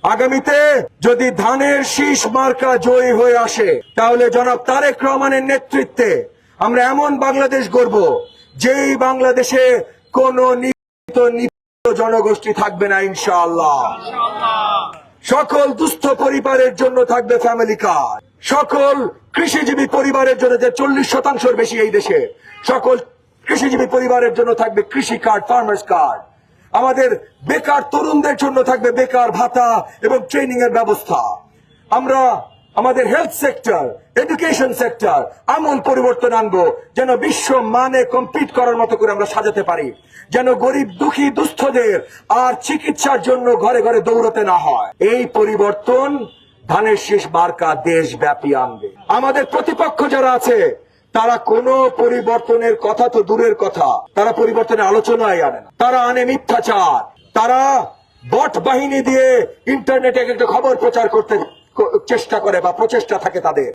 আগামীতে যদি ধানের শীষ মার্কা জয়ী হয়ে আসে, তাহলে জনাব তারেক রহমানের নেতৃত্বে আমরা এমন বাংলাদেশ গড়ব, যেই বাংলাদেশে কোন নিপীড়িত জনগোষ্ঠী থাকবে না ইনশাআল্লাহ। সকল দুস্থ পরিবারের জন্য থাকবে ফ্যামিলি কার্ড, সকল কৃষিজীবী পরিবারের জন্য, যে 40% বেশি এই দেশে, সকল কৃষিজীবী পরিবারের জন্য থাকবে কৃষি কার্ড, ফার্মার্স কার্ড। আমাদের বেকার তরুণদের জন্য থাকবে বেকার ভাতা এবং ট্রেনিং এর ব্যবস্থা। আমরা আমাদের হেলথ সেক্টর, এডুকেশন সেক্টর আমূল পরিবর্তন আনবো, যেন বিশ্ব মানে কম্পিট করার মতো করে আমরা সাজাতে পারি, যেন গরিব দুঃখী দুস্থদের আর চিকিৎসার জন্য ঘরে ঘরে দৌড়তে না হয়। এই পরিবর্তন ধানের শীষ মার্কা দেশব্যাপী আনবে। আমাদের প্রতিপক্ষ যারা আছে, তারা কোনো পরিবর্তনের কথা তো দূরের কথা, তারা পরিবর্তনের আলোচনায় আনে না। তারা আনে মিথ্যাচার। তারা বট বাহিনী দিয়ে ইন্টারনেটে একটা খবর প্রচার করতে চেষ্টা করে বা প্রচেষ্টা থাকে তাদের।